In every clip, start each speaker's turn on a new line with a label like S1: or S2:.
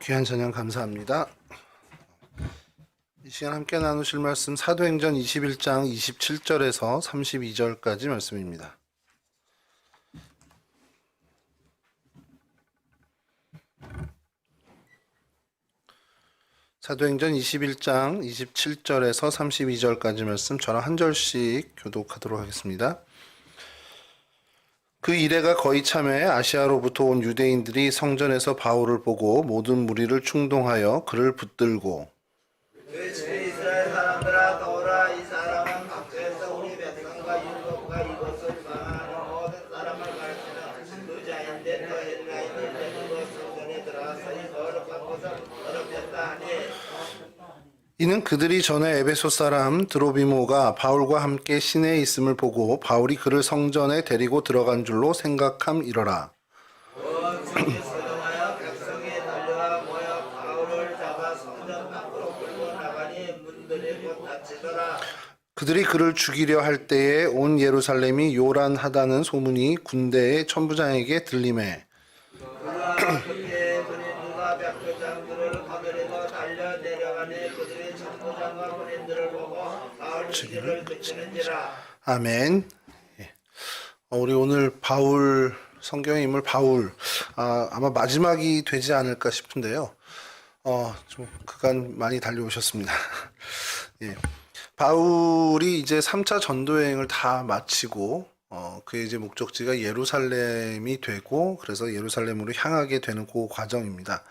S1: 귀한 찬양 감사합니다. 이 시간 함께 나누실 말씀 사도행전 21장 27절에서 32절까지 말씀입니다. 사도행전 21장 27절에서 32절까지 말씀 저랑 한 절씩 교독하도록 하겠습니다. 그 이래가 거의 참에 아시아로부터 온 유대인들이 성전에서 바울을 보고 모든 무리를 충동하여 그를 붙들고
S2: 이스라엘 사람들아 더라. 이 사람은 각처에서 우리 백성과 율법과 이것을 망하는 모든 사람을 가르치는 루자인데 또 헬라인인데 그것 성전에 들어가서 이 거룩한 곳을 더럽혔다 하니
S1: 이는 그들이 전에 에베소 사람 드로비모가 바울과 함께 시내에 있음을 보고 바울이 그를 성전에 데리고 들어간 줄로 생각함이러라.
S2: 온 성에 소동하여 백성이 달려와 모여 바울을 잡아 성전 밖으로 끌고 나가니 문들이 곧 닫히더라.
S1: 그들이 그를 죽이려 할 때에 온 예루살렘이 요란하다는 소문이 군대의 천부장에게 들리매
S2: 그가 그때 군인들과 백부장들을 거느리고 달려 내려가니 그들이 천부장과 군인들을 보고 바울 죽이를 듣기는지라.
S1: 아멘. 예. 우리 오늘 바울 성경의 인물 바울 아마 마지막이 되지 않을까 싶은데요. 좀 그간 많이 달려오셨습니다. 예. 바울이 이제 3차 전도 여행을 다 마치고 그의 이제 목적지가 예루살렘이 되고 그래서 예루살렘으로 향하게 되는 그 과정입니다.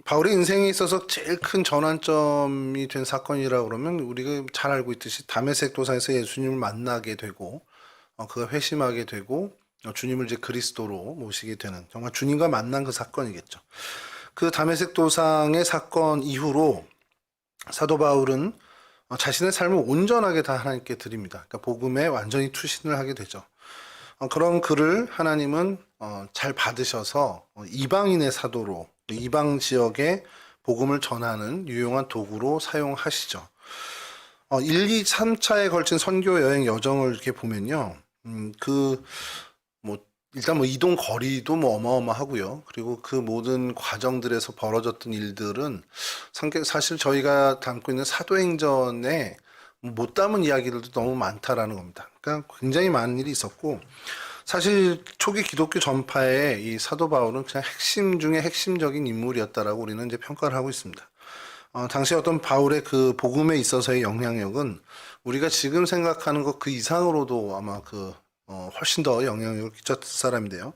S1: 바울의 인생에 있어서 제일 큰 전환점이 된 사건이라고 그러면 우리가 잘 알고 있듯이 다메섹 도상에서 예수님을 만나게 되고 그가 회심하게 되고 주님을 이제 그리스도로 모시게 되는 정말 주님과 만난 그 사건이겠죠. 그 다메섹 도상의 사건 이후로 사도 바울은 자신의 삶을 온전하게 다 하나님께 드립니다. 그러니까 복음에 완전히 투신을 하게 되죠. 그런 그를 하나님은 잘 받으셔서 이방인의 사도로 이방 지역에 복음을 전하는 유용한 도구로 사용하시죠. 1, 2, 3차에 걸친 선교 여행 여정을 이렇게 보면요. 일단 이동 거리도 어마어마하고요. 그리고 그 모든 과정들에서 벌어졌던 일들은 사실 저희가 담고 있는 사도행전에 못 담은 이야기들도 너무 많다라는 겁니다. 그러니까 굉장히 많은 일이 있었고, 사실 초기 기독교 전파에 이 사도 바울은 그냥 핵심 중에 핵심적인 인물이었다라고 우리는 이제 평가를 하고 있습니다. 당시 어떤 바울의 그 복음에 있어서의 영향력은 우리가 지금 생각하는 것 그 이상으로도 아마 훨씬 더 영향력을 끼쳤을 사람인데요.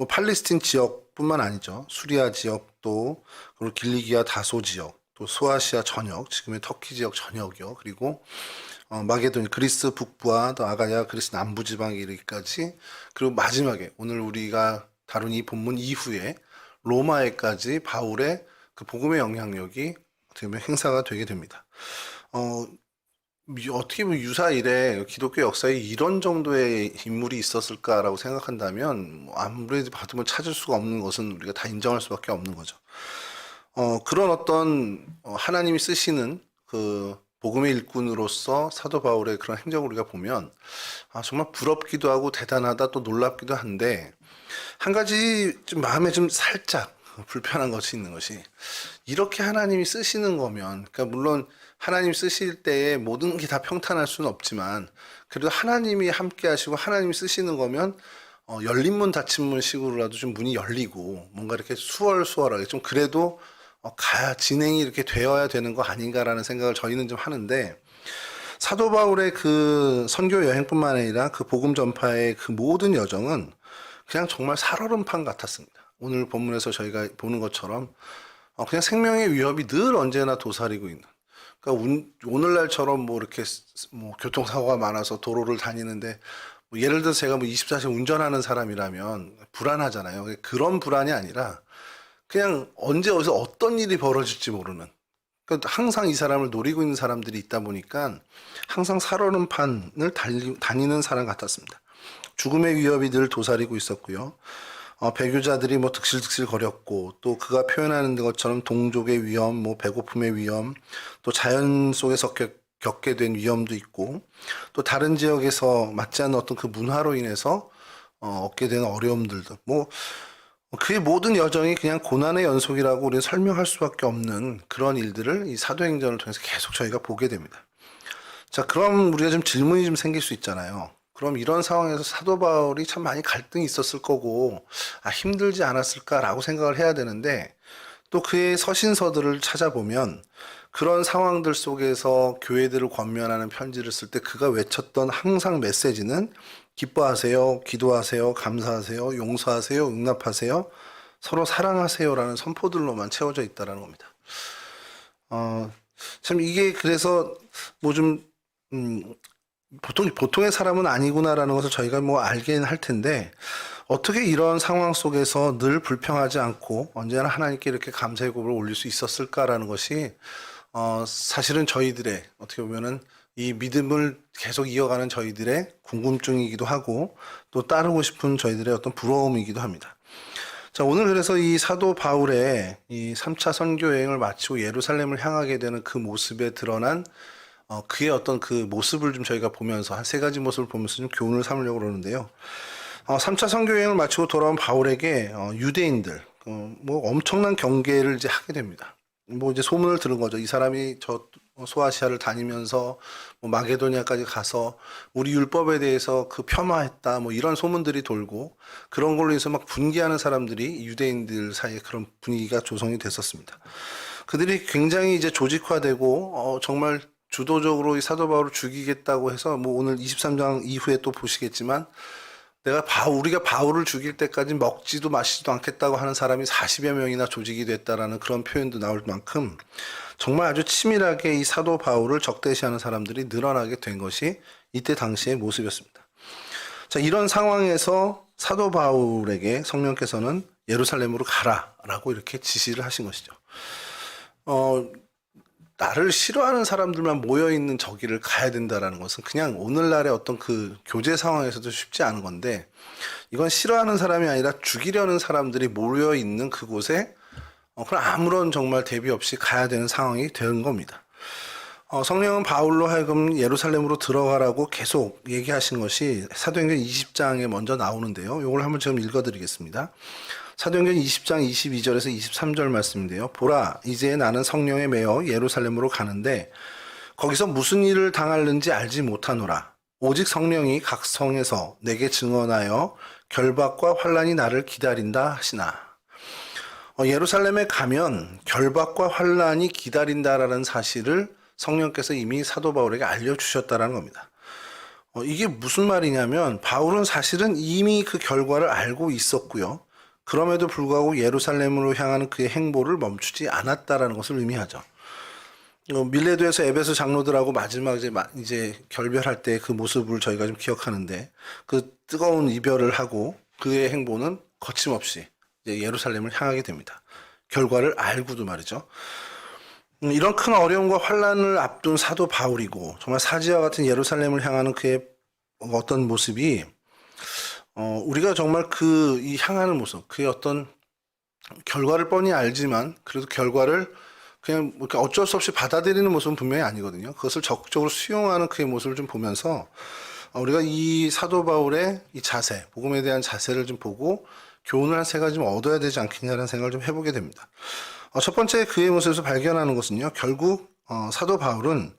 S1: 팔레스틴 지역뿐만 아니죠. 수리아 지역도, 그리고 길리기아 다소 지역, 또 소아시아 전역, 지금의 터키 지역 전역이요. 그리고 마게도니 그리스 북부와 또 아가야 그리스 남부 지방에 이르기까지, 그리고 마지막에 오늘 우리가 다룬 이 본문 이후에 로마에까지 바울의 그 복음의 영향력이 어떻게 보면 행사가 되게 됩니다. 어떻게 보면 유사일에 기독교 역사에 이런 정도의 인물이 있었을까라고 생각한다면 아무래도 봐도 찾을 수가 없는 것은 우리가 다 인정할 수밖에 없는 거죠. 그런 어떤 하나님이 쓰시는 그 복음의 일꾼으로서 사도 바울의 그런 행적을 우리가 보면 정말 부럽기도 하고 대단하다 또 놀랍기도 한데, 한 가지 좀 마음에 좀 살짝 불편한 것이 있는 것이, 이렇게 하나님이 쓰시는 거면, 그러니까 물론 하나님 쓰실 때에 모든 게 다 평탄할 수는 없지만 그래도 하나님이 함께 하시고 하나님이 쓰시는 거면 열린 문 닫힌 문 식으로라도 좀 문이 열리고 뭔가 이렇게 수월수월하게 좀 그래도 진행이 이렇게 되어야 되는 거 아닌가라는 생각을 저희는 좀 하는데, 사도 바울의 그 선교 여행뿐만 아니라 그 복음 전파의 그 모든 여정은 그냥 정말 살얼음판 같았습니다. 오늘 본문에서 저희가 보는 것처럼 그냥 생명의 위협이 늘 언제나 도사리고 있는, 그러니까 오늘날처럼 이렇게 교통사고가 많아서 도로를 다니는데 예를 들어서 제가 24시간 운전하는 사람이라면 불안하잖아요. 그런 불안이 아니라 그냥 언제 어디서 어떤 일이 벌어질지 모르는, 그러니까 항상 이 사람을 노리고 있는 사람들이 있다 보니까 항상 살얼음판을 다니는 사람 같았습니다. 죽음의 위협이 늘 도사리고 있었고요. 배교자들이 득실득실 거렸고, 또 그가 표현하는 것처럼 동족의 위험, 배고픔의 위험, 또 자연 속에서 겪게 된 위험도 있고, 또 다른 지역에서 맞지 않는 어떤 그 문화로 인해서 얻게 되는 어려움들도 그의 모든 여정이 그냥 고난의 연속이라고 우리는 설명할 수밖에 없는 그런 일들을 이 사도행전을 통해서 계속 저희가 보게 됩니다. 자, 그럼 우리가 좀 질문이 좀 생길 수 있잖아요. 그럼 이런 상황에서 사도 바울이 참 많이 갈등이 있었을 거고, 힘들지 않았을까라고 생각을 해야 되는데, 또 그의 서신서들을 찾아보면 그런 상황들 속에서 교회들을 권면하는 편지를 쓸 때 그가 외쳤던 항상 메시지는 기뻐하세요, 기도하세요, 감사하세요, 용서하세요, 응납하세요, 서로 사랑하세요라는 선포들로만 채워져 있다는 겁니다. 참 이게 그래서 뭐좀 보통의 사람은 아니구나라는 것을 저희가 뭐 알긴 할 텐데, 어떻게 이런 상황 속에서 늘 불평하지 않고 언제나 하나님께 이렇게 감사의 고백을 올릴 수 있었을까라는 것이 사실은 저희들의 어떻게 보면은 이 믿음을 계속 이어가는 저희들의 궁금증이기도 하고 또 따르고 싶은 저희들의 어떤 부러움이기도 합니다. 자, 오늘 그래서 이 사도 바울의 이 3차 선교 여행을 마치고 예루살렘을 향하게 되는 그 모습에 드러난 그의 어떤 그 모습을 좀 저희가 보면서 한 세 가지 모습을 보면서 좀 교훈을 삼으려고 그러는데요. 3차 선교 여행을 마치고 돌아온 바울에게 유대인들 뭐 엄청난 경계를 이제 하게 됩니다. 뭐 이제 소문을 들은 거죠. 이 사람이 저 소아시아를 다니면서 뭐 마게도니아까지 가서 우리 율법에 대해서 그 폄하했다 뭐 이런 소문들이 돌고 그런 걸로 해서 막 분개하는 사람들이 유대인들 사이에 그런 분위기가 조성이 됐었습니다. 그들이 굉장히 이제 조직화되고 정말 주도적으로 이 사도 바울을 죽이겠다고 해서 뭐 오늘 23장 이후에 또 보시겠지만 우리가 바울을 죽일 때까지 먹지도 마시지도 않겠다고 하는 사람이 40여 명이나 조직이 됐다라는 그런 표현도 나올 만큼 정말 아주 치밀하게 이 사도 바울을 적대시하는 사람들이 늘어나게 된 것이 이때 당시의 모습이었습니다. 자, 이런 상황에서 사도 바울에게 성령께서는 예루살렘으로 가라라고 이렇게 지시를 하신 것이죠. 나를 싫어하는 사람들만 모여있는 저기를 가야 된다라는 것은 그냥 오늘날의 어떤 그 교제 상황에서도 쉽지 않은 건데, 이건 싫어하는 사람이 아니라 죽이려는 사람들이 모여있는 그곳에 그럼 아무런 정말 대비 없이 가야 되는 상황이 된 겁니다. 성령은 바울로 하여금 예루살렘으로 들어가라고 계속 얘기하신 것이 사도행전 20장에 먼저 나오는데요. 이걸 한번 좀 읽어드리겠습니다. 사도행전 20장 22절에서 23절 말씀인데요. 보라, 이제 나는 성령에 매여 예루살렘으로 가는데 거기서 무슨 일을 당할는지 알지 못하노라. 오직 성령이 각 성에서 내게 증언하여 결박과 환란이 나를 기다린다 하시나. 예루살렘에 가면 결박과 환란이 기다린다라는 사실을 성령께서 이미 사도 바울에게 알려주셨다라는 겁니다. 이게 무슨 말이냐면 바울은 사실은 이미 그 결과를 알고 있었고요. 그럼에도 불구하고 예루살렘으로 향하는 그의 행보를 멈추지 않았다라는 것을 의미하죠. 밀레도에서 에베소 장로들하고 마지막 이제 결별할 때 그 모습을 저희가 좀 기억하는데, 그 뜨거운 이별을 하고 그의 행보는 거침없이 이제 예루살렘을 향하게 됩니다. 결과를 알고도 말이죠. 이런 큰 어려움과 환란을 앞둔 사도 바울이고 정말 사지와 같은 예루살렘을 향하는 그의 어떤 모습이 우리가 정말 이 향하는 모습, 그의 어떤 결과를 뻔히 알지만 그래도 결과를 그냥 이렇게 어쩔 수 없이 받아들이는 모습은 분명히 아니거든요. 그것을 적극적으로 수용하는 그의 모습을 좀 보면서 우리가 이 사도 바울의 이 자세, 복음에 대한 자세를 좀 보고 교훈을 한 세 가지 좀 얻어야 되지 않겠냐는 생각을 좀 해보게 됩니다. 첫 번째 그의 모습에서 발견하는 것은요, 결국 사도 바울은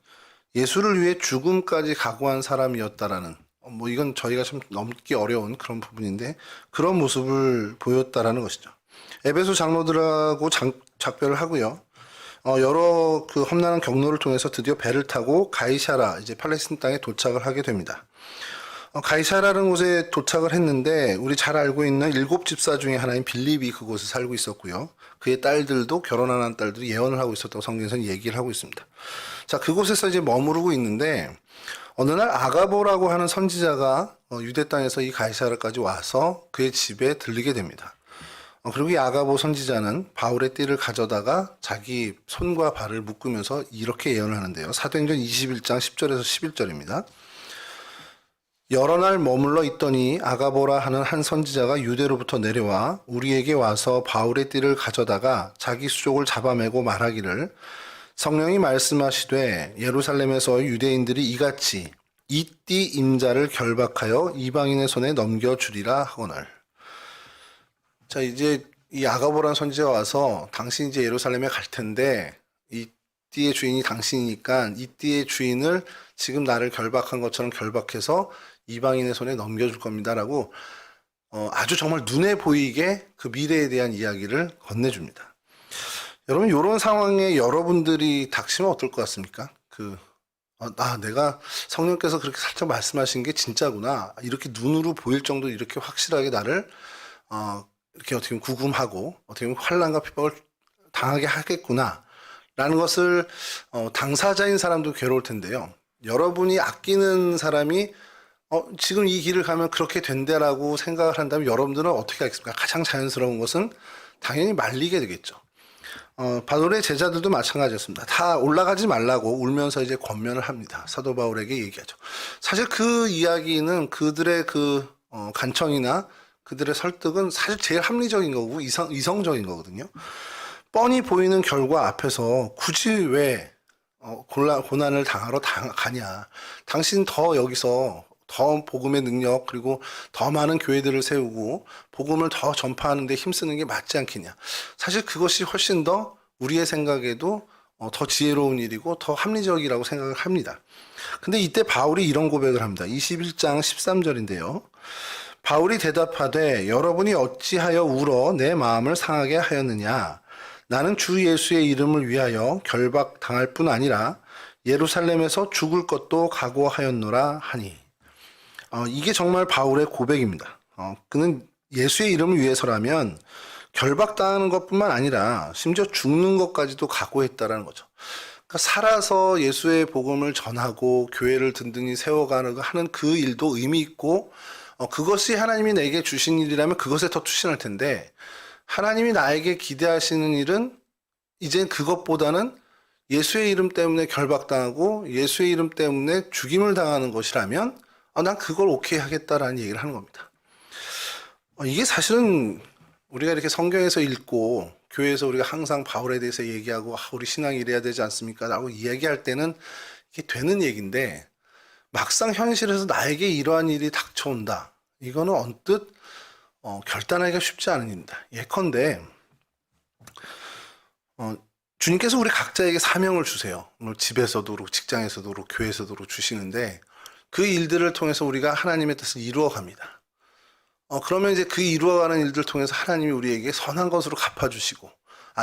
S1: 예수를 위해 죽음까지 각오한 사람이었다라는, 뭐 이건 저희가 좀 넘기 어려운 그런 부분인데 그런 모습을 보였다라는 것이죠. 에베소 장로들하고 작별을 하고요. 여러 그 험난한 경로를 통해서 드디어 배를 타고 가이사라, 이제 팔레스틴 땅에 도착을 하게 됩니다. 가이사라라는 곳에 도착을 했는데 우리 잘 알고 있는 7 집사 중에 하나인 빌립이 그곳에 살고 있었고요. 그의 딸들도 결혼한 딸들이 예언을 하고 있었다고 성경에서는 얘기를 하고 있습니다. 자, 그곳에서 이제 머무르고 있는데 어느 날 아가보라고 하는 선지자가 유대 땅에서 이 가이사라까지 와서 그의 집에 들리게 됩니다. 그리고 이 아가보 선지자는 바울의 띠를 가져다가 자기 손과 발을 묶으면서 이렇게 예언을 하는데요. 사도행전 21장 10절에서 11절입니다. 여러 날 머물러 있더니 아가보라 하는 한 선지자가 유대로부터 내려와 우리에게 와서 바울의 띠를 가져다가 자기 수족을 잡아매고 말하기를, 성령이 말씀하시되 예루살렘에서 유대인들이 이같이 이 띠 임자를 결박하여 이방인의 손에 넘겨주리라 하거늘. 자, 이제 이 아가보라는 선지자가 와서 당신이 이제 예루살렘에 갈 텐데 이 띠의 주인이 당신이니까 이 띠의 주인을 지금 나를 결박한 것처럼 결박해서 이방인의 손에 넘겨줄 겁니다라고 아주 정말 눈에 보이게 그 미래에 대한 이야기를 건네줍니다. 여러분, 이런 상황에 여러분들이 닥치면 어떨 것 같습니까? 내가 성령께서 그렇게 살짝 말씀하신 게 진짜구나. 이렇게 눈으로 보일 정도로 이렇게 확실하게 나를, 이렇게 어떻게 보면 구금하고, 어떻게 보면 환난과 핍박을 당하게 하겠구나. 라는 것을, 당사자인 사람도 괴로울 텐데요. 여러분이 아끼는 사람이, 지금 이 길을 가면 그렇게 된다라고 생각을 한다면 여러분들은 어떻게 하겠습니까? 가장 자연스러운 것은 당연히 말리게 되겠죠. 바울의 제자들도 마찬가지였습니다. 다 올라가지 말라고 울면서 이제 권면을 합니다. 사도 바울에게 얘기하죠. 사실 그 이야기는 그들의 간청이나 그들의 설득은 사실 제일 합리적인 거고 이성적인 거거든요. 뻔히 보이는 결과 앞에서 굳이 왜 고난을 당하러 가냐. 당신 더 여기서 더 복음의 능력 그리고 더 많은 교회들을 세우고 복음을 더 전파하는 데 힘쓰는 게 맞지 않겠냐. 사실 그것이 훨씬 더 우리의 생각에도 더 지혜로운 일이고 더 합리적이라고 생각을 합니다. 근데 이때 바울이 이런 고백을 합니다. 21장 13절인데요. 바울이 대답하되 여러분이 어찌하여 울어 내 마음을 상하게 하였느냐. 나는 주 예수의 이름을 위하여 결박당할 뿐 아니라 예루살렘에서 죽을 것도 각오하였노라 하니. 이게 정말 바울의 고백입니다. 그는 예수의 이름을 위해서라면 결박당하는 것뿐만 아니라 심지어 죽는 것까지도 각오했다라는 거죠. 그러니까 살아서 예수의 복음을 전하고 교회를 든든히 세워가는 하는 그 일도 의미 있고 그것이 하나님이 내게 주신 일이라면 그것에 더 투신할 텐데 하나님이 나에게 기대하시는 일은 이제 그것보다는 예수의 이름 때문에 결박당하고 예수의 이름 때문에 죽임을 당하는 것이라면 난 그걸 오케이 하겠다라는 얘기를 하는 겁니다. 이게 사실은 우리가 이렇게 성경에서 읽고 교회에서 우리가 항상 바울에 대해서 얘기하고 우리 신앙이 이래야 되지 않습니까? 라고 이야기할 때는 이게 되는 얘기인데 막상 현실에서 나에게 이러한 일이 닥쳐온다. 이거는 언뜻 결단하기가 쉽지 않은 일입니다. 예컨대 주님께서 우리 각자에게 사명을 주세요. 집에서도 그렇고 직장에서도 그렇고 교회에서도 그렇고 주시는데 그 일들을 통해서 우리가 하나님의 뜻을 이루어 갑니다. 그러면 이제 그 이루어가는 일들을 통해서 하나님이 우리에게 선한 것으로 갚아주시고,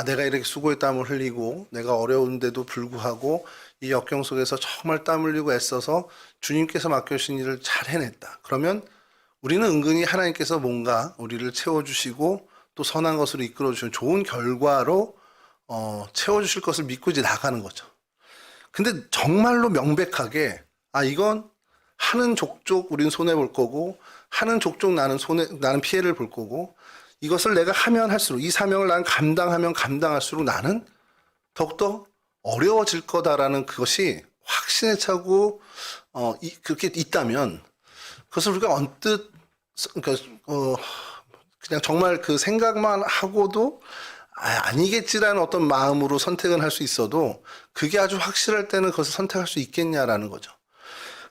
S1: 내가 이렇게 수고의 땀을 흘리고, 내가 어려운데도 불구하고, 이 역경 속에서 정말 땀 흘리고 애써서 주님께서 맡겨주신 일을 잘 해냈다. 그러면 우리는 은근히 하나님께서 뭔가 우리를 채워주시고, 또 선한 것으로 이끌어주시는 좋은 결과로, 채워주실 것을 믿고 이제 나가는 거죠. 근데 정말로 명백하게, 이건 하는 족족 우린 손해볼 거고 하는 족족 나는 피해를 볼 거고 이것을 내가 하면 할수록 이 사명을 나는 감당하면 감당할수록 나는 더욱더 어려워질 거다라는 그것이 확신에 차고 그렇게 있다면 그것을 우리가 언뜻 그냥 정말 그 생각만 하고도 아니겠지라는 어떤 마음으로 선택은 할 수 있어도 그게 아주 확실할 때는 그것을 선택할 수 있겠냐라는 거죠.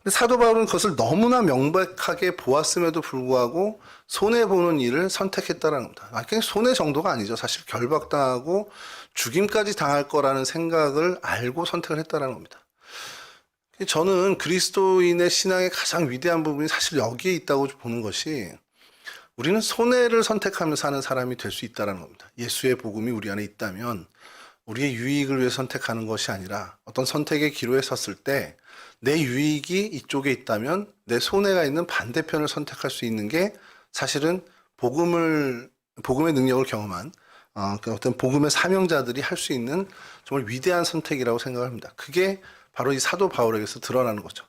S1: 사도 바울은 그것을 너무나 명백하게 보았음에도 불구하고 손해보는 일을 선택했다는 겁니다. 그냥 손해 정도가 아니죠. 사실 결박당하고 죽임까지 당할 거라는 생각을 알고 선택을 했다는 겁니다. 저는 그리스도인의 신앙의 가장 위대한 부분이 사실 여기에 있다고 보는 것이 우리는 손해를 선택하며 사는 사람이 될 수 있다는 겁니다. 예수의 복음이 우리 안에 있다면 우리의 유익을 위해 선택하는 것이 아니라 어떤 선택의 기로에 섰을 때 내 유익이 이쪽에 있다면 내 손해가 있는 반대편을 선택할 수 있는 게 사실은 복음의 능력을 경험한 어떤 복음의 사명자들이 할 수 있는 정말 위대한 선택이라고 생각을 합니다. 그게 바로 이 사도 바울에게서 드러나는 거죠.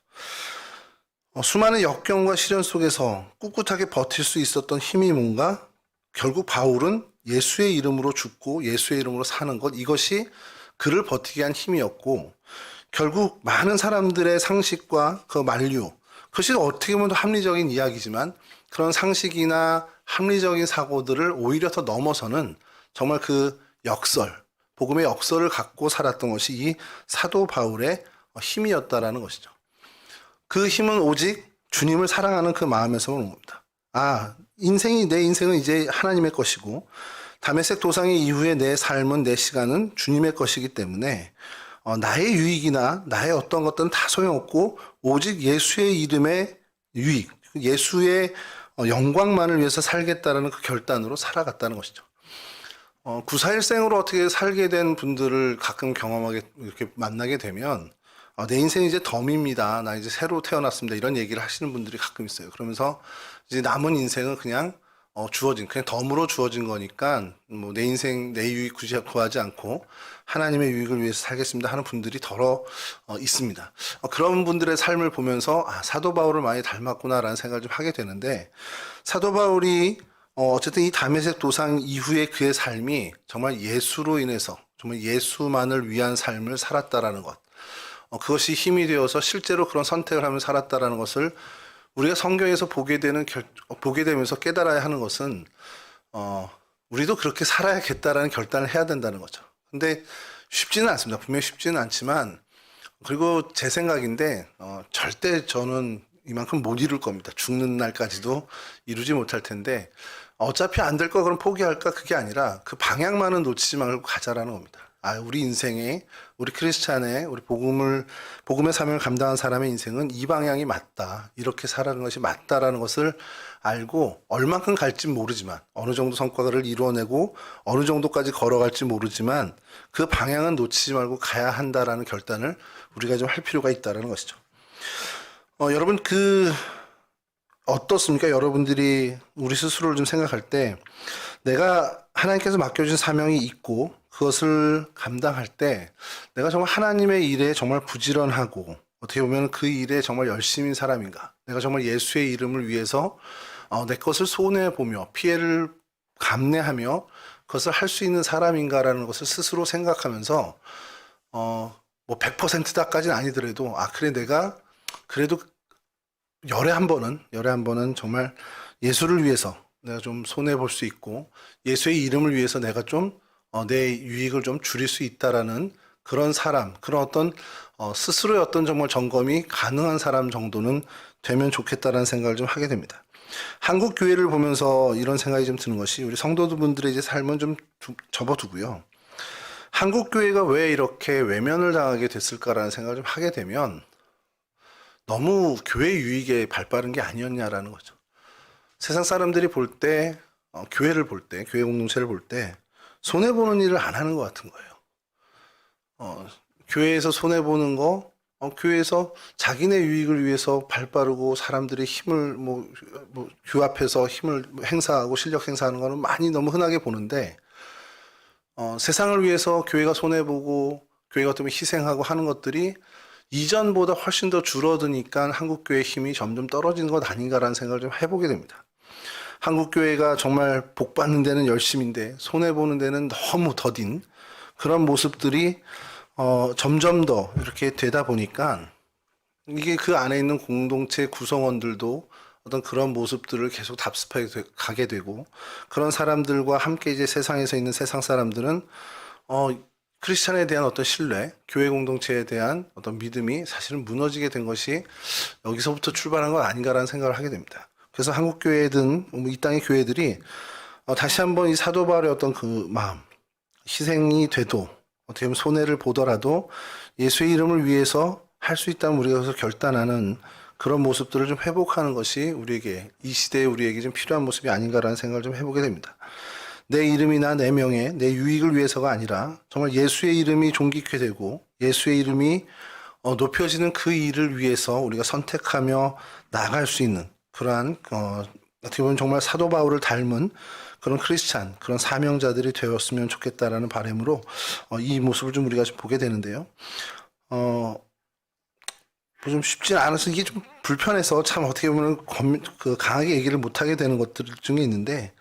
S1: 수많은 역경과 시련 속에서 꿋꿋하게 버틸 수 있었던 힘이 뭔가 결국 바울은 예수의 이름으로 죽고 예수의 이름으로 사는 것 이것이 그를 버티게 한 힘이었고 결국 많은 사람들의 상식과 그 만류 그것이 어떻게 보면 합리적인 이야기지만 그런 상식이나 합리적인 사고들을 오히려 더 넘어서는 정말 그 복음의 역설을 갖고 살았던 것이 이 사도 바울의 힘이었다라는 것이죠. 그 힘은 오직 주님을 사랑하는 그 마음에서 오는 겁니다. 내 인생은 이제 하나님의 것이고, 다메섹 도상의 이후에 내 삶은, 내 시간은 주님의 것이기 때문에, 나의 유익이나 나의 어떤 것들은 다 소용없고, 오직 예수의 이름의 유익, 예수의 영광만을 위해서 살겠다라는 그 결단으로 살아갔다는 것이죠. 941생으로 어떻게 살게 된 분들을 가끔 경험하게, 이렇게 만나게 되면, 내 인생이 이제 덤입니다. 나 이제 새로 태어났습니다. 이런 얘기를 하시는 분들이 가끔 있어요. 그러면서 이제 남은 인생은 그냥 그냥 덤으로 주어진 거니까 뭐 내 인생, 내 유익 굳이 구하지 않고 하나님의 유익을 위해서 살겠습니다 하는 분들이 더러 있습니다. 그런 분들의 삶을 보면서 사도 바울을 많이 닮았구나라는 생각을 좀 하게 되는데, 사도 바울이 어쨌든 이 다메섹 도상 이후에 그의 삶이 정말 예수로 인해서 정말 예수만을 위한 삶을 살았다라는 것, 그것이 힘이 되어서 실제로 그런 선택을 하며 살았다라는 것을 우리가 성경에서 보게 되면서 깨달아야 하는 것은, 우리도 그렇게 살아야겠다라는 결단을 해야 된다는 거죠. 근데 쉽지는 않습니다. 분명히 쉽지는 않지만, 그리고 제 생각인데, 절대 저는 이만큼 못 이룰 겁니다. 죽는 날까지도 이루지 못할 텐데, 어차피 안 될 거 그럼 포기할까? 그게 아니라 그 방향만은 놓치지 말고 가자라는 겁니다. 우리 인생에, 우리 크리스찬의, 우리 복음의 사명을 감당한 사람의 인생은 이 방향이 맞다. 이렇게 살아가는 것이 맞다라는 것을 알고, 얼만큼 갈지 모르지만, 어느 정도 성과를 이루어내고, 어느 정도까지 걸어갈지 모르지만, 그 방향은 놓치지 말고 가야 한다라는 결단을 우리가 좀 할 필요가 있다라는 것이죠. 여러분, 어떻습니까? 여러분들이 우리 스스로를 좀 생각할 때, 내가 하나님께서 맡겨준 사명이 있고, 그것을 감당할 때 내가 정말 하나님의 일에 정말 부지런하고, 어떻게 보면 그 일에 정말 열심인 사람인가, 내가 정말 예수의 이름을 위해서 내 것을 손해보며 피해를 감내하며 그것을 할 수 있는 사람인가라는 것을 스스로 생각하면서, 뭐 100%다까지는 아니더라도 그래, 내가 그래도 열에 한 번은 정말 예수를 위해서 내가 좀 손해볼 수 있고, 예수의 이름을 위해서 내가 좀 내 유익을 좀 줄일 수 있다라는 그런 사람, 그런 어떤 스스로의 어떤 정말 점검이 가능한 사람 정도는 되면 좋겠다라는 생각을 좀 하게 됩니다. 한국 교회를 보면서 이런 생각이 좀 드는 것이, 우리 성도분들의 이제 삶은 좀 접어두고요. 한국 교회가 왜 이렇게 외면을 당하게 됐을까라는 생각을 좀 하게 되면, 너무 교회 유익에 발빠른 게 아니었냐라는 거죠. 세상 사람들이 볼 때, 교회를 볼 때, 교회 공동체를 볼 때 손해보는 일을 안 하는 것 같은 거예요. 교회에서 손해보는 거, 교회에서 자기네 유익을 위해서 발빠르고 사람들의 힘을 규합해서 힘을 행사하고 실력 행사하는 거는 많이 너무 흔하게 보는데, 세상을 위해서 교회가 손해보고 교회 같은 경우 희생하고 하는 것들이 이전보다 훨씬 더 줄어드니까 한국교회의 힘이 점점 떨어지는 것 아닌가라는 생각을 좀 해보게 됩니다. 한국교회가 정말 복받는 데는 열심인데 손해보는 데는 너무 더딘 그런 모습들이 점점 더 이렇게 되다 보니까, 이게 그 안에 있는 공동체 구성원들도 어떤 그런 모습들을 계속 답습해 가게 되고, 그런 사람들과 함께 이제 세상에서 있는 세상 사람들은 크리스찬에 대한 어떤 신뢰, 교회 공동체에 대한 어떤 믿음이 사실은 무너지게 된 것이 여기서부터 출발한 건 아닌가라는 생각을 하게 됩니다. 그래서 한국 교회든 이 땅의 교회들이 다시 한번 이 사도 바울의 어떤 그 마음, 희생이 돼도 어떻게 보면 손해를 보더라도 예수의 이름을 위해서 할 수 있다면 우리가 그래서 결단하는 그런 모습들을 좀 회복하는 것이 우리에게, 이 시대에 우리에게 좀 필요한 모습이 아닌가라는 생각을 좀 해보게 됩니다. 내 이름이나 내 명예, 내 유익을 위해서가 아니라 정말 예수의 이름이 존귀케 되고 예수의 이름이 높여지는 그 일을 위해서 우리가 선택하며 나아갈 수 있는 그러한 어떻게 보면 정말 사도 바울을 닮은 그런 크리스찬, 그런 사명자들이 되었으면 좋겠다라는 바람으로 이 모습을 좀 우리가 좀 보게 되는데요. 좀 쉽지 않아서 이게 좀 불편해서 참 어떻게 보면 강하게 얘기를 못하게 되는 것들 중에 있는데,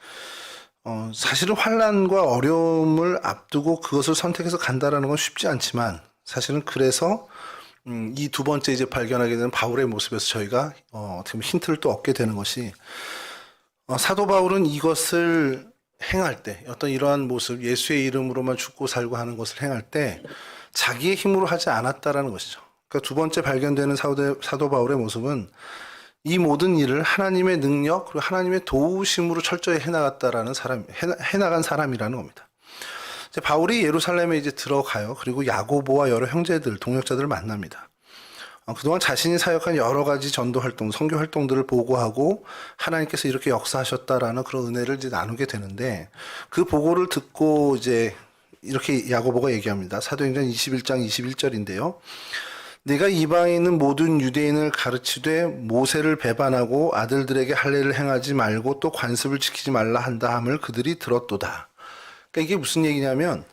S1: 사실은 환난과 어려움을 앞두고 그것을 선택해서 간다라는 건 쉽지 않지만, 사실은 그래서 이 두 번째 이제 발견하게 되는 바울의 모습에서 저희가 어떻게 보면 힌트를 또 얻게 되는 것이, 사도 바울은 이것을 행할 때, 어떤 이러한 모습, 예수의 이름으로만 죽고 살고 하는 것을 행할 때 자기의 힘으로 하지 않았다라는 것이죠. 그러니까 두 번째 발견되는 사도 바울의 모습은 이 모든 일을 하나님의 능력 그리고 하나님의 도우심으로 철저히 해나간 사람이라는 겁니다. 이제 바울이 예루살렘에 이제 들어가요. 그리고 야고보와 여러 형제들, 동역자들을 만납니다. 그동안 자신이 사역한 여러 가지 전도 활동, 선교 활동들을 보고하고 하나님께서 이렇게 역사하셨다라는 그런 은혜를 이제 나누게 되는데 그 보고를 듣고 이제 이렇게 야고보가 얘기합니다. 사도행전 21장 21절인데요. 네가 이방에 있는 모든 유대인을 가르치되 모세를 배반하고 아들들에게 할례를 행하지 말고 또 관습을 지키지 말라 한다 함을 그들이 들었도다. 그러니까 이게 무슨 얘기냐면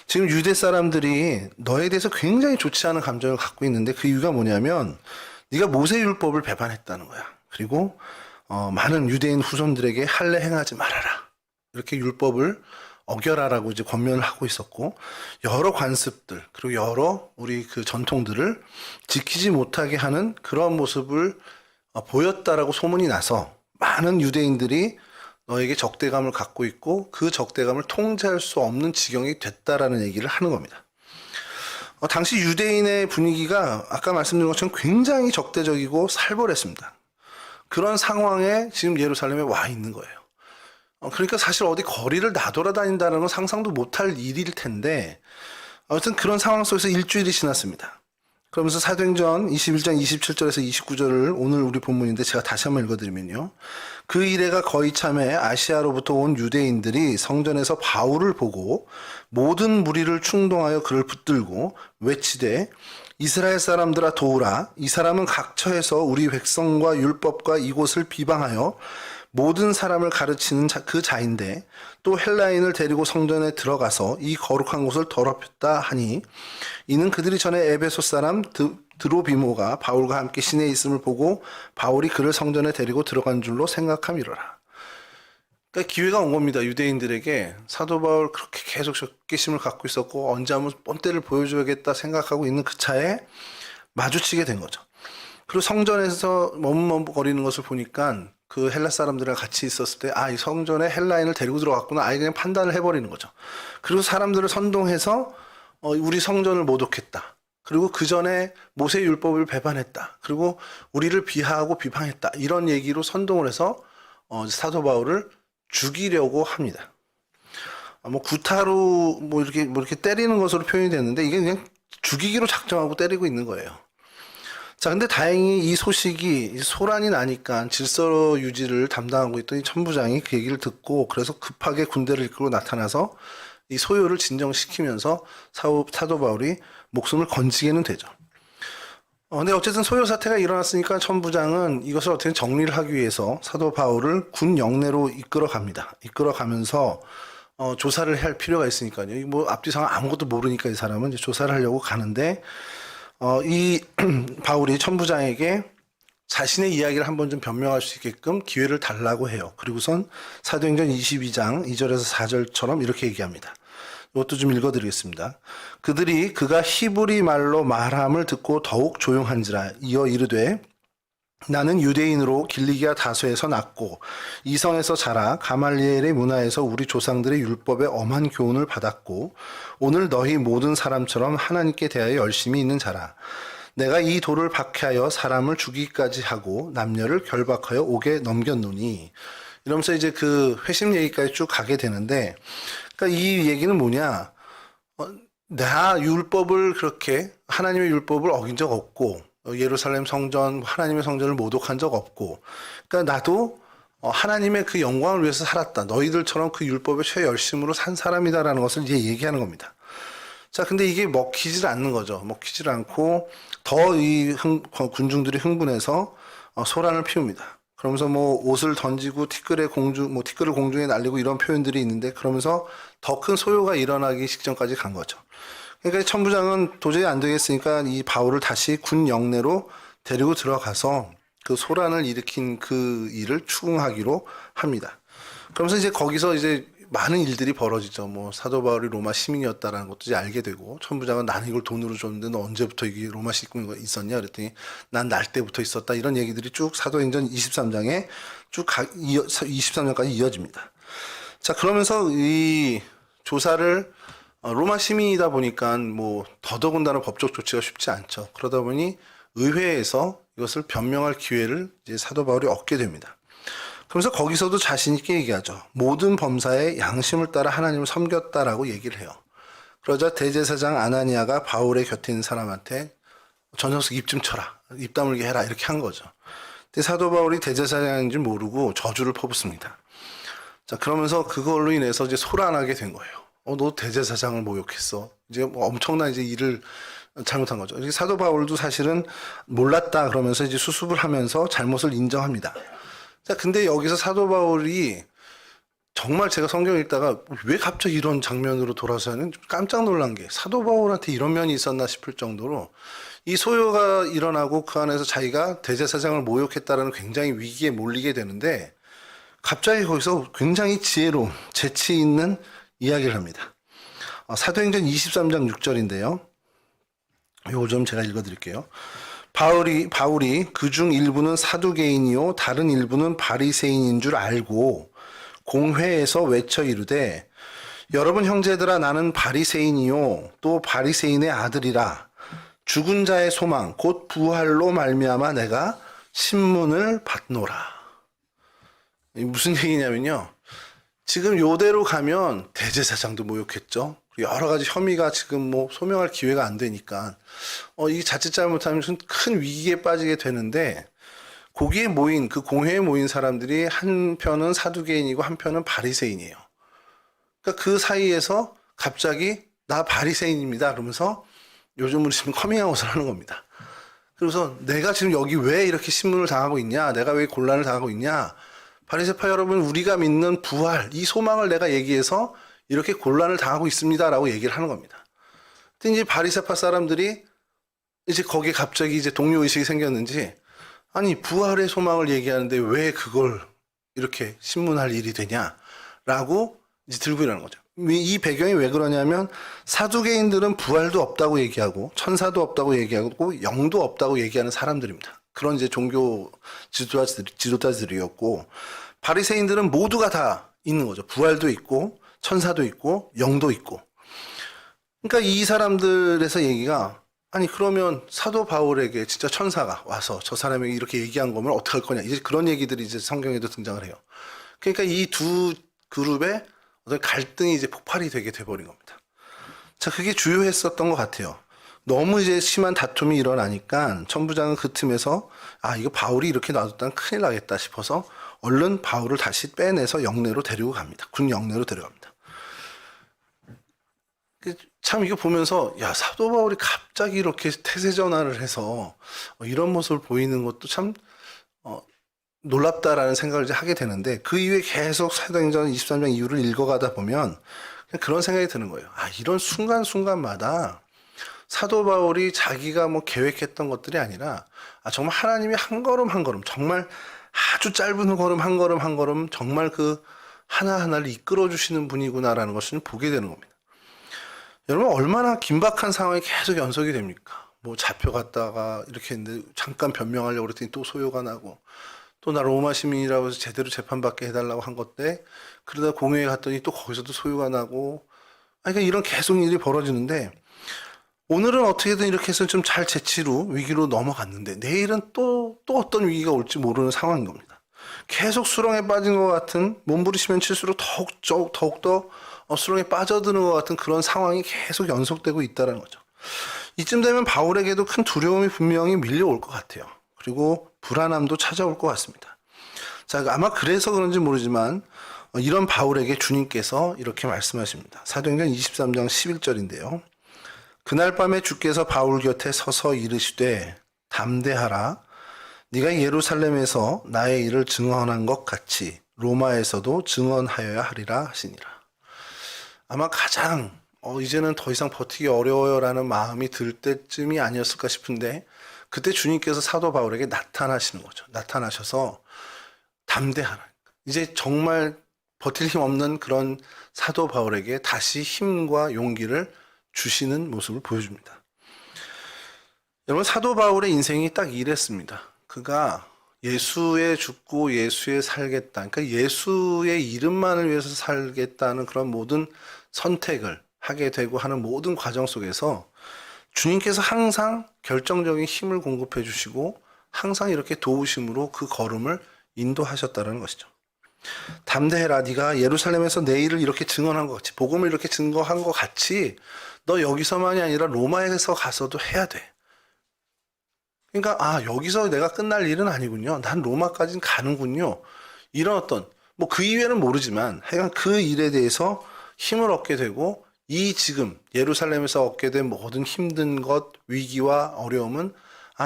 S1: 지금 유대 사람들이 너에 대해서 굉장히 좋지 않은 감정을 갖고 있는데 그 이유가 뭐냐면 네가 모세 율법을 배반했다는 거야. 그리고 많은 유대인 후손들에게 할례 행하지 말아라. 이렇게 율법을 어겨라라고 이제 권면을 하고 있었고 여러 관습들 그리고 여러 우리 그 전통들을 지키지 못하게 하는 그런 모습을 보였다라고 소문이 나서 많은 유대인들이 너에게 적대감을 갖고 있고 그 적대감을 통제할 수 없는 지경이 됐다라는 얘기를 하는 겁니다. 당시 유대인의 분위기가 아까 말씀드린 것처럼 굉장히 적대적이고 살벌했습니다. 그런 상황에 지금 예루살렘에 와 있는 거예요. 그러니까 사실 어디 거리를 나돌아다닌다는 건 상상도 못할 일일 텐데 아무튼 그런 상황 속에서 일주일이 지났습니다. 그러면서 사도행전 21장 27절에서 29절을 오늘 우리 본문인데 제가 다시 한번 읽어드리면요. 그 이래가 거의 참에 아시아로부터 온 유대인들이 성전에서 바울을 보고 모든 무리를 충동하여 그를 붙들고 외치되 이스라엘 사람들아 도우라. 이 사람은 각처에서 우리 백성과 율법과 이곳을 비방하여 모든 사람을 가르치는 그 자인데 또 헬라인을 데리고 성전에 들어가서 이 거룩한 곳을 더럽혔다 하니 이는 그들이 전에 에베소 사람 드로비모가 바울과 함께 시내에 있음을 보고 바울이 그를 성전에 데리고 들어간 줄로 생각함이로라. 그러니까 기회가 온 겁니다. 유대인들에게 사도 바울 그렇게 계속 적개심을 갖고 있었고 언제 한번 뽐때를 보여줘야겠다 생각하고 있는 그 차에 마주치게 된 거죠. 그리고 성전에서 머뭇머뭇거리는 것을 보니까 그 헬라 사람들이랑 같이 있었을 때 이 성전에 헬라인을 데리고 들어갔구나. 아예 그냥 판단을 해버리는 거죠. 그리고 사람들을 선동해서 우리 성전을 모독했다. 그리고 그 전에 모세 율법을 배반했다. 그리고 우리를 비하하고 비방했다. 이런 얘기로 선동을 해서 사도 바울을 죽이려고 합니다. 구타로 이렇게 때리는 것으로 표현이 됐는데 이게 그냥 죽이기로 작정하고 때리고 있는 거예요. 자, 근데 다행히 이 소식이 소란이 나니까 질서 유지를 담당하고 있던 이 천부장이 그 얘기를 듣고 그래서 급하게 군대를 이끌고 나타나서 이 소요를 진정시키면서 사도 바울이 목숨을 건지게는 되죠. 근데 어쨌든 소요 사태가 일어났으니까 천부장은 이것을 어떻게 정리를 하기 위해서 사도 바울을 군 영내로 이끌어갑니다. 이끌어가면서 조사를 할 필요가 있으니까요. 앞뒤 상황 아무것도 모르니까 이 사람은 이제 조사를 하려고 가는데 이 바울이 천부장에게 자신의 이야기를 한번 좀 변명할 수 있게끔 기회를 달라고 해요. 그리고선 사도행전 22장 2절에서 4절처럼 이렇게 얘기합니다. 이것도 좀 읽어드리겠습니다. 그들이 그가 히브리 말로 말함을 듣고 더욱 조용한지라 이어 이르되 나는 유대인으로 길리기아 다소에서 났고 이성에서 자라 가말리엘의 문화에서 우리 조상들의 율법에 엄한 교훈을 받았고 오늘 너희 모든 사람처럼 하나님께 대하여 열심히 있는 자라. 내가 이 돌을 박해하여 사람을 죽이기까지 하고 남녀를 결박하여 옥에 넘겼노니 이러면서 이제 그 회심 얘기까지 쭉 가게 되는데 그러니까 이 얘기는 뭐냐 나 율법을 그렇게 하나님의 율법을 어긴 적 없고 예루살렘 성전, 하나님의 성전을 모독한 적 없고, 그러니까 나도 하나님의 그 영광을 위해서 살았다. 너희들처럼 그 율법에 최열심으로 산 사람이다라는 것을 이제 얘기하는 겁니다. 자, 근데 이게 먹히질 않는 거죠. 먹히질 않고 더 이 군중들이 흥분해서 소란을 피웁니다. 그러면서 옷을 던지고 티끌을 공중에 날리고 이런 표현들이 있는데 그러면서 더 큰 소요가 일어나기 직전까지 간 거죠. 그러니까 천부장은 도저히 안 되겠으니까 이 바울을 다시 군 영내로 데리고 들어가서 그 소란을 일으킨 그 일을 추궁하기로 합니다. 그러면서 이제 거기서 이제 많은 일들이 벌어지죠. 사도 바울이 로마 시민이었다라는 것도 이제 알게 되고 천부장은 나는 이걸 돈으로 줬는데 너 언제부터 이게 로마 시민이 있었냐 그랬더니 난 날 때부터 있었다. 이런 얘기들이 쭉 사도행전 23장에 23장까지 이어집니다. 자, 그러면서 이 조사를 로마 시민이다 보니까 더더군다나 법적 조치가 쉽지 않죠. 그러다 보니 의회에서 이것을 변명할 기회를 이제 사도 바울이 얻게 됩니다. 그러면서 거기서도 자신 있게 얘기하죠. 모든 범사에 양심을 따라 하나님을 섬겼다라고 얘기를 해요. 그러자 대제사장 아나니아가 바울의 곁에 있는 사람한테 저 녀석 입 좀 쳐라. 입 다물게 해라. 이렇게 한 거죠. 근데 사도 바울이 대제사장인지 모르고 저주를 퍼붓습니다. 자, 그러면서 그걸로 인해서 이제 소란하게 된 거예요. 너 대제사장을 모욕했어. 이제 뭐 엄청난 이제 일을 잘못한 거죠. 사도 바울도 사실은 몰랐다 그러면서 이제 수습을 하면서 잘못을 인정합니다. 자, 근데 여기서 사도 바울이 정말 제가 성경 읽다가 왜 갑자기 이런 장면으로 돌아서 하는 깜짝 놀란 게 사도 바울한테 이런 면이 있었나 싶을 정도로 이 소요가 일어나고 그 안에서 자기가 대제사장을 모욕했다라는 굉장히 위기에 몰리게 되는데 갑자기 거기서 굉장히 지혜로운 재치 있는 이야기를 합니다. 사도행전 23장 6절인데요. 요거 좀 제가 읽어드릴게요. 바울이 그중 일부는 사두개인이요 다른 일부는 바리새인인 줄 알고 공회에서 외쳐 이르되 여러분 형제들아 나는 바리새인이요 또 바리새인의 아들이라 죽은 자의 소망 곧 부활로 말미암아 내가 신문을 받노라. 무슨 얘기냐면요. 지금 요대로 가면 대제사장도 모욕했죠. 여러 가지 혐의가 지금 뭐 소명할 기회가 안 되니까 이게 자칫 잘못하면 큰 위기에 빠지게 되는데 거기에 모인 그 공회에 모인 사람들이 한 편은 사두개인이고 한 편은 바리새인이에요. 그러니까 그 사이에서 갑자기 나 바리새인입니다. 그러면서 요즘으로 치면 커밍아웃을 하는 겁니다. 그래서 내가 지금 여기 왜 이렇게 신문을 당하고 있냐? 내가 왜 곤란을 당하고 있냐? 바리새파 여러분, 우리가 믿는 부활, 이 소망을 내가 얘기해서 이렇게 곤란을 당하고 있습니다라고 얘기를 하는 겁니다. 근데 이제 바리새파 사람들이 이제 거기에 갑자기 이제 동료 의식이 생겼는지 아니 부활의 소망을 얘기하는데 왜 그걸 이렇게 신문할 일이 되냐라고 이제 들고 일어나는 거죠. 이 배경이 왜 그러냐면 사두개인들은 부활도 없다고 얘기하고 천사도 없다고 얘기하고 영도 없다고 얘기하는 사람들입니다. 그런 이제 종교 지도자들이었고 바리새인들은 모두가 다 있는 거죠. 부활도 있고 천사도 있고 영도 있고. 그러니까 이 사람들에서 얘기가 아니 그러면 사도 바울에게 진짜 천사가 와서 저 사람에게 이렇게 얘기한 거면 어떻게 할 거냐. 이제 그런 얘기들이 이제 성경에도 등장을 해요. 그러니까 이 두 그룹의 어떤 갈등이 이제 폭발이 되게 돼버린 겁니다. 자, 그게 주요했었던 것 같아요. 너무 이제 심한 다툼이 일어나니까 천부장은 그 틈에서 이거 바울이 이렇게 놔뒀다면 큰일 나겠다 싶어서 얼른 바울을 다시 빼내서 영내로 데리고 갑니다. 군 영내로 데려갑니다. 참 이거 보면서 사도 바울이 갑자기 이렇게 태세 전환을 해서 이런 모습을 보이는 것도 참 놀랍다라는 생각을 이제 하게 되는데 그 이후에 계속 사도행전 23장 이후를 읽어가다 보면 그냥 그런 생각이 드는 거예요. 이런 순간순간마다 사도 바울이 자기가 뭐 계획했던 것들이 아니라 정말 하나님이 한 걸음 한 걸음 정말 아주 짧은 걸음 한 걸음 한 걸음 정말 그 하나하나를 이끌어 주시는 분이구나라는 것을 보게 되는 겁니다. 여러분 얼마나 긴박한 상황이 계속 연속이 됩니까? 뭐 잡혀갔다가 이렇게 했는데 잠깐 변명하려고 그랬더니 또 소요가 나고 또 나 로마 시민이라고 해서 제대로 재판받게 해달라고 한 건데 그러다 공회에 갔더니 또 거기서도 소요가 나고 그러니까 이런 계속 일이 벌어지는데 오늘은 어떻게든 이렇게 해서 좀 잘 제치로 위기로 넘어갔는데 내일은 또 어떤 위기가 올지 모르는 상황인 겁니다. 계속 수렁에 빠진 것 같은 몸부리치면 칠수록 더욱더 수렁에 빠져드는 것 같은 그런 상황이 계속 연속되고 있다는 거죠. 이쯤 되면 바울에게도 큰 두려움이 분명히 밀려올 것 같아요. 그리고 불안함도 찾아올 것 같습니다. 자, 아마 그래서 그런지 모르지만 이런 바울에게 주님께서 이렇게 말씀하십니다. 사도행전 23장 11절인데요. 그날 밤에 주께서 바울 곁에 서서 이르시되 담대하라. 네가 예루살렘에서 나의 일을 증언한 것 같이 로마에서도 증언하여야 하리라 하시니라. 아마 가장 이제는 더 이상 버티기 어려워요라는 마음이 들 때쯤이 아니었을까 싶은데 그때 주님께서 사도 바울에게 나타나시는 거죠. 나타나셔서 담대하라. 이제 정말 버틸 힘 없는 그런 사도 바울에게 다시 힘과 용기를 주시는 모습을 보여줍니다. 여러분 사도 바울의 인생이 딱 이랬습니다. 그가 예수에 죽고 예수에 살겠다. 그러니까 예수의 이름만을 위해서 살겠다는 그런 모든 선택을 하게 되고 하는 모든 과정 속에서 주님께서 항상 결정적인 힘을 공급해 주시고 항상 이렇게 도우심으로 그 걸음을 인도하셨다는 것이죠. 담대해라. 네가 예루살렘에서 내 일을 이렇게 증언한 것 같이, 복음을 이렇게 증거한 것 같이 너 여기서만이 아니라 로마에서 가서도 해야 돼. 그러니까 여기서 내가 끝날 일은 아니군요. 난 로마까지는 가는군요. 이런 어떤 그 이외에는 모르지만 하여간 그 일에 대해서 힘을 얻게 되고 이 지금 예루살렘에서 얻게 된 모든 힘든 것, 위기와 어려움은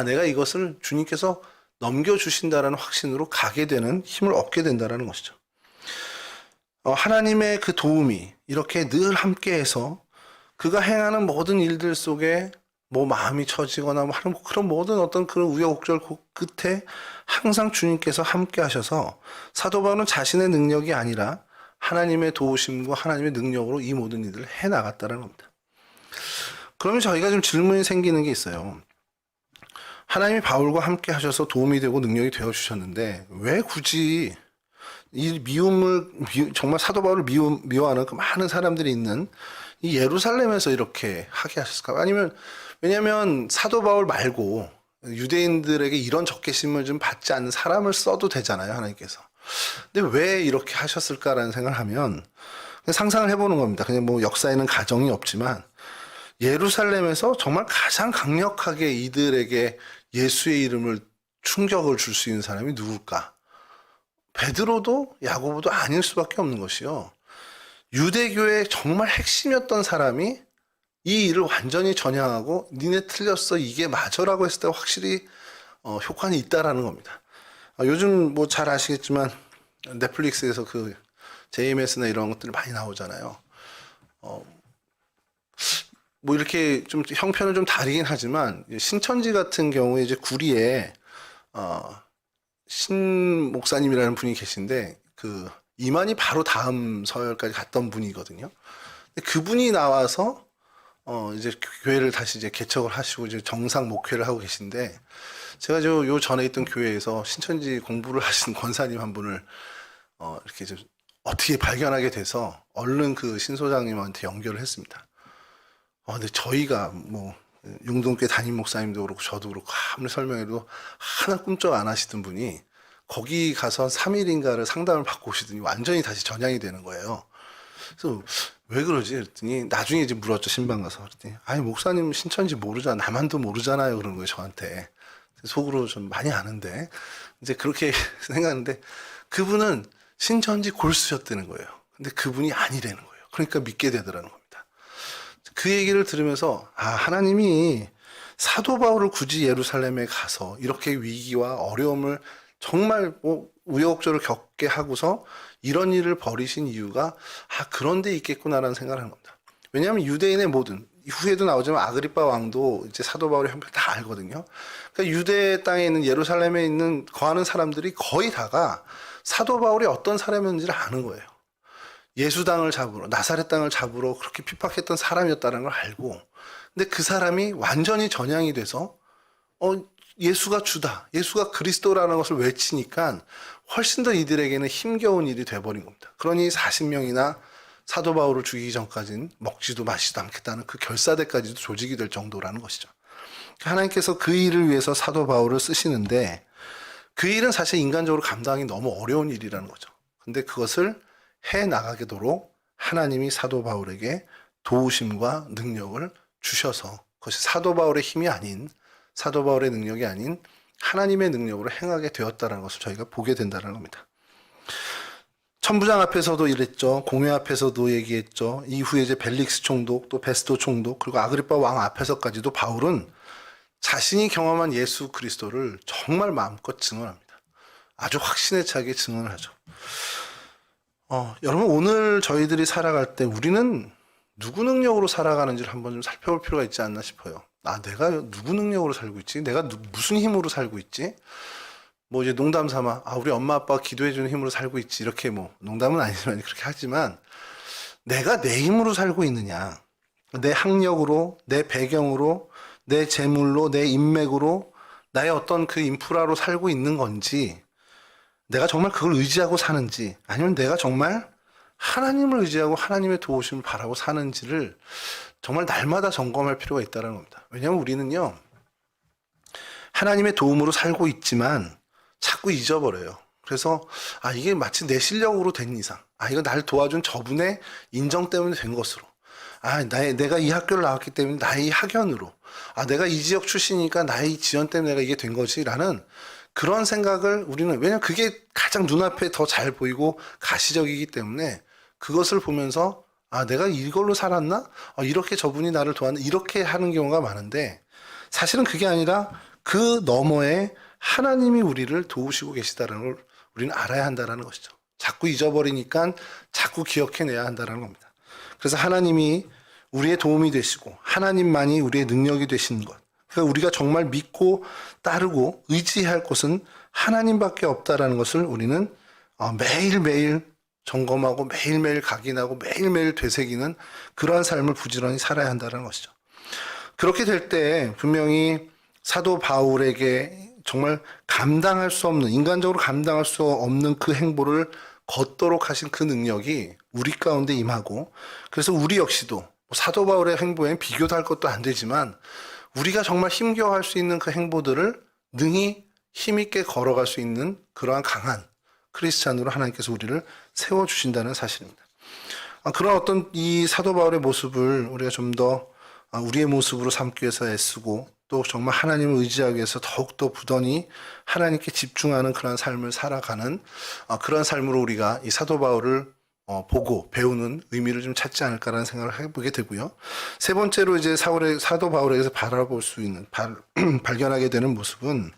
S1: 내가 이것을 주님께서 넘겨주신다라는 확신으로 가게 되는 힘을 얻게 된다라는 것이죠. 하나님의 그 도움이 이렇게 늘 함께해서 그가 행하는 모든 일들 속에 마음이 처지거나 하는 그런 모든 어떤 그런 우여곡절 끝에 항상 주님께서 함께 하셔서 사도 바울은 자신의 능력이 아니라 하나님의 도우심과 하나님의 능력으로 이 모든 일들을 해 나갔다는 겁니다. 그러면 저희가 좀 질문이 생기는 게 있어요. 하나님이 바울과 함께 하셔서 도움이 되고 능력이 되어 주셨는데 왜 굳이 이 정말 사도 바울을 미워하는 그 많은 사람들이 있는 이 예루살렘에서 이렇게 하게 하셨을까? 아니면 왜냐하면 사도 바울 말고 유대인들에게 이런 적개심을 좀 받지 않는 사람을 써도 되잖아요, 하나님께서. 근데 왜 이렇게 하셨을까라는 생각을 하면 상상을 해보는 겁니다. 그냥 역사에는 가정이 없지만 예루살렘에서 정말 가장 강력하게 이들에게 예수의 이름을 충격을 줄 수 있는 사람이 누굴까? 베드로도 야고보도 아닐 수밖에 없는 것이요. 유대교의 정말 핵심이었던 사람이 이 일을 완전히 전향하고 니네 틀렸어 이게 맞아라고 했을 때 확실히 효과는 있다라는 겁니다. 요즘 잘 아시겠지만 넷플릭스에서 그 JMS나 이런 것들이 많이 나오잖아요. 이렇게 좀 형편은 좀 다르긴 하지만 신천지 같은 경우에 이제 구리에 신 목사님이라는 분이 계신데 그 이만희 바로 다음 서열까지 갔던 분이거든요. 근데 그분이 나와서 이제 교회를 다시 이제 개척을 하시고 이제 정상 목회를 하고 계신데 제가 요 전에 있던 교회에서 신천지 공부를 하신 권사님 한 분을 이렇게 좀 어떻게 발견하게 돼서 얼른 그 신소장님한테 연결을 했습니다. 근데 저희가 용동교회 담임 목사님도 그렇고 저도 그렇고 아무리 설명해도 하나 꿈쩍 안 하시던 분이 거기 가서 3일인가를 상담을 받고 오시더니 완전히 다시 전향이 되는 거예요. 그래서 왜 그러지? 그랬더니 나중에 이제 물었죠, 신방 가서. 그랬더니 아니 목사님 신천지 모르잖아, 나만도 모르잖아요, 그런 거예요 저한테. 속으로 좀 많이 아는데 이제 그렇게 생각하는데 그분은 신천지 골수셨다는 거예요. 근데 그분이 아니라는 거예요. 그러니까 믿게 되더라는 겁니다. 그 얘기를 들으면서 하나님이 사도 바울을 굳이 예루살렘에 가서 이렇게 위기와 어려움을 정말 우여곡절을 겪게 하고서 이런 일을 벌이신 이유가 그런 데 있겠구나라는 생각을 하는 겁니다. 왜냐하면 유대인의 모든 후에도 나오지만 아그리빠 왕도 이제 사도 바울의 형편 다 알거든요. 그러니까 유대 땅에 있는 예루살렘에 있는 거하는 사람들이 거의 다가 사도 바울이 어떤 사람이었는지를 아는 거예요. 예수 땅을 잡으러, 나사렛 땅을 잡으러 그렇게 핍박했던 사람이었다는 걸 알고, 근데 그 사람이 완전히 전향이 돼서 예수가 주다, 예수가 그리스도라는 것을 외치니까 훨씬 더 이들에게는 힘겨운 일이 돼버린 겁니다. 그러니 40명이나 사도 바울을 죽이기 전까지는 먹지도 마시지도 않겠다는 그 결사대까지도 조직이 될 정도라는 것이죠. 하나님께서 그 일을 위해서 사도 바울을 쓰시는데 그 일은 사실 인간적으로 감당이 너무 어려운 일이라는 거죠. 근데 그것을 해 나가도록 하나님이 사도 바울에게 도우심과 능력을 주셔서 그것이 사도 바울의 힘이 아닌, 사도 바울의 능력이 아닌 하나님의 능력으로 행하게 되었다는 것을 저희가 보게 된다는 겁니다. 천부장 앞에서도 이랬죠. 공회 앞에서도 얘기했죠. 이후에 이제 벨릭스 총독, 또 베스도 총독, 그리고 아그리빠 왕 앞에서까지도 바울은 자신이 경험한 예수 그리스도를 정말 마음껏 증언합니다. 아주 확신에 차게 증언을 하죠. 여러분, 오늘 저희들이 살아갈 때 우리는 누구 능력으로 살아가는지를 한번 좀 살펴볼 필요가 있지 않나 싶어요. 내가 누구 능력으로 살고 있지? 내가 무슨 힘으로 살고 있지? 이제 농담 삼아, 우리 엄마 아빠가 기도해주는 힘으로 살고 있지. 이렇게 농담은 아니지만 그렇게 하지만, 내가 내 힘으로 살고 있느냐? 내 학력으로, 내 배경으로, 내 재물로, 내 인맥으로, 나의 어떤 그 인프라로 살고 있는 건지, 내가 정말 그걸 의지하고 사는지, 아니면 내가 정말 하나님을 의지하고 하나님의 도우심을 바라고 사는지를 정말 날마다 점검할 필요가 있다는 겁니다. 왜냐하면 우리는요, 하나님의 도움으로 살고 있지만 자꾸 잊어버려요. 그래서 이게 마치 내 실력으로 된 이상, 이거 날 도와준 저분의 인정 때문에 된 것으로, 내가 이 학교를 나왔기 때문에 나의 학연으로, 내가 이 지역 출신이니까 나의 지연 때문에 내가 이게 된 거지라는 그런 생각을 우리는, 왜냐면 그게 가장 눈앞에 더 잘 보이고 가시적이기 때문에 그것을 보면서 내가 이걸로 살았나? 이렇게 저분이 나를 도왔나? 이렇게 하는 경우가 많은데, 사실은 그게 아니라 그 너머에 하나님이 우리를 도우시고 계시다는 걸 우리는 알아야 한다는 것이죠. 자꾸 잊어버리니까 자꾸 기억해내야 한다는 겁니다. 그래서 하나님이 우리의 도움이 되시고 하나님만이 우리의 능력이 되시는 것, 그러니까 우리가 정말 믿고 따르고 의지할 곳은 하나님밖에 없다라는 것을 우리는 매일매일 점검하고 매일매일 각인하고 매일매일 되새기는 그러한 삶을 부지런히 살아야 한다는 것이죠. 그렇게 될 때 분명히 사도 바울에게 정말 감당할 수 없는, 인간적으로 감당할 수 없는 그 행보를 걷도록 하신 그 능력이 우리 가운데 임하고, 그래서 우리 역시도 사도 바울의 행보엔 비교도 할 것도 안 되지만 우리가 정말 힘겨워할 수 있는 그 행보들을 능히 힘있게 걸어갈 수 있는 그러한 강한 크리스찬으로 하나님께서 우리를 세워주신다는 사실입니다. 그런 어떤 이 사도 바울의 모습을 우리가 좀 더 우리의 모습으로 삼기 위해서 애쓰고, 또 정말 하나님을 의지하기 위해서 더욱더 부단히 하나님께 집중하는 그런 삶을 살아가는 그런 삶으로 우리가 이 사도 바울을 보고 배우는 의미를 좀 찾지 않을까라는 생각을 해보게 되고요. 세 번째로 이제 사도 바울에게서 바라볼 수 있는, 발견하게 되는 모습은,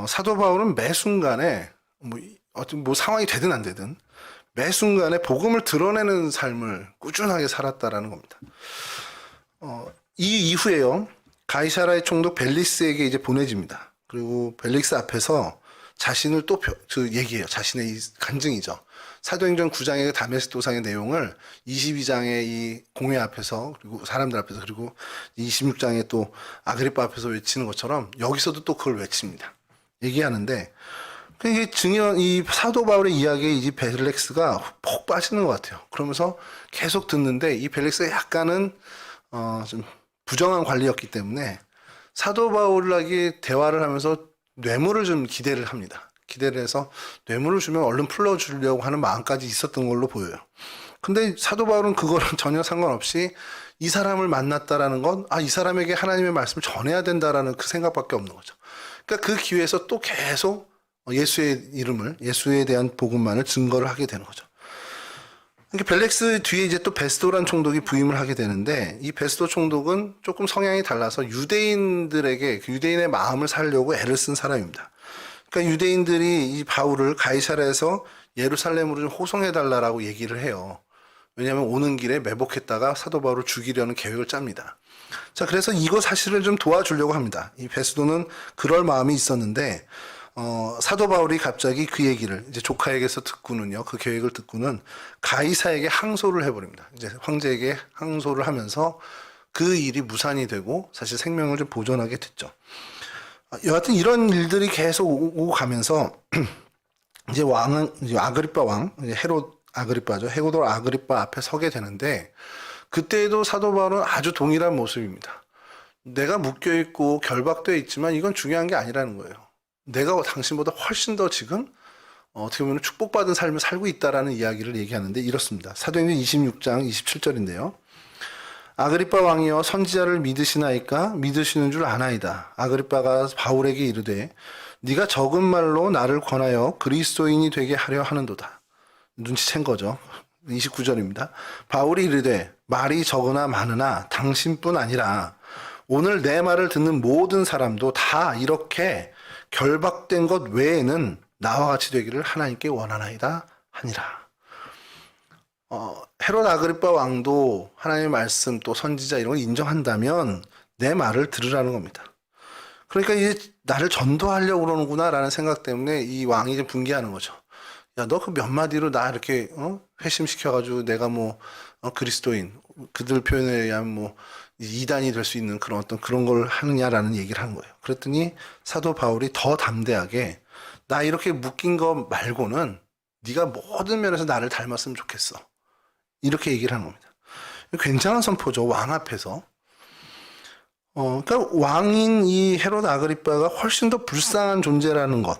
S1: 사도 바울은 매 순간에 어떤 상황이 되든 안 되든 매 순간에 복음을 드러내는 삶을 꾸준하게 살았다라는 겁니다. 이 이후에요, 가이사라의 총독 벨릭스에게 이제 보내집니다. 그리고 벨릭스 앞에서 자신을 또 얘기해요. 자신의 이 간증이죠. 사도행전 9장의 다메섹 도상의 내용을 22장의 이 공회 앞에서, 그리고 사람들 앞에서, 그리고 26장의 또 아그리파 앞에서 외치는 것처럼 여기서도 또 그걸 외칩니다. 얘기하는데, 이게 이 사도 바울의 이야기에 이 벨릭스가 폭 빠지는 것 같아요. 그러면서 계속 듣는데 이 벨릭스가 약간은 좀 부정한 관리였기 때문에 사도 바울에게 대화를 하면서 뇌물을 좀 기대를 합니다. 기대를 해서 뇌물을 주면 얼른 풀어주려고 하는 마음까지 있었던 걸로 보여요. 근데 사도 바울은 그거랑 전혀 상관없이 이 사람을 만났다라는 건, 이 사람에게 하나님의 말씀을 전해야 된다라는 그 생각밖에 없는 거죠. 그러니까 그 기회에서 또 계속 예수의 이름을, 예수에 대한 복음만을 증거를 하게 되는 거죠. 벨렉스 뒤에 이제 또 베스도란 총독이 부임을 하게 되는데, 이 베스도 총독은 조금 성향이 달라서 유대인들에게, 유대인의 마음을 살려고 애를 쓴 사람입니다. 그러니까 유대인들이 이 바울을 가이사라에서 예루살렘으로 좀 호송해달라고 얘기를 해요. 왜냐하면 오는 길에 매복했다가 사도 바울을 죽이려는 계획을 짭니다. 자, 그래서 이거 사실을 좀 도와주려고 합니다. 이 베스도는 그럴 마음이 있었는데, 사도 바울이 갑자기 그 얘기를 이제 조카에게서 듣고는요, 그 계획을 듣고는 가이사에게 항소를 해버립니다. 이제 황제에게 항소를 하면서 그 일이 무산이 되고 사실 생명을 좀 보존하게 됐죠. 여하튼 이런 일들이 계속 오고 가면서 이제 이제 아그리파 왕, 이제 헤롯 아그리파죠. 헤로도 아그리파 앞에 서게 되는데, 그때에도 사도 바울은 아주 동일한 모습입니다. 내가 묶여있고 결박되어 있지만 이건 중요한 게 아니라는 거예요. 내가 당신보다 훨씬 더 지금 어떻게 보면 축복받은 삶을 살고 있다라는 이야기를 얘기하는데 이렇습니다. 사도행전 26장 27절인데요. 아그리파 왕이여 선지자를 믿으시나이까? 믿으시는 줄 아나이다. 아그리파가 바울에게 이르되 네가 적은 말로 나를 권하여 그리스도인이 되게 하려 하는도다. 눈치챈 거죠. 29절입니다. 바울이 이르되 말이 적으나 많으나 당신뿐 아니라 오늘 내 말을 듣는 모든 사람도 다 이렇게 결박된 것 외에는 나와 같이 되기를 하나님께 원하나이다 하니라. 헤롯 아그리파 왕도 하나님의 말씀 또 선지자 이런 걸 인정한다면 내 말을 들으라는 겁니다. 그러니까 이제 나를 전도하려고 그러는구나 라는 생각 때문에 이 왕이 좀 분개하는 거죠. 야, 너 그 몇 마디로 나 이렇게 회심시켜가지고 내가 그리스도인, 그들 표현에 의하면 이단이 될 수 있는 그런 어떤 그런 걸 하느냐라는 얘기를 하는 거예요. 그랬더니 사도 바울이 더 담대하게 나 이렇게 묶인 거 말고는 네가 모든 면에서 나를 닮았으면 좋겠어. 이렇게 얘기를 하는 겁니다. 굉장한 선포죠. 왕 앞에서. 그러니까 왕인 이 헤롯 아그리빠가 훨씬 더 불쌍한 존재라는 것.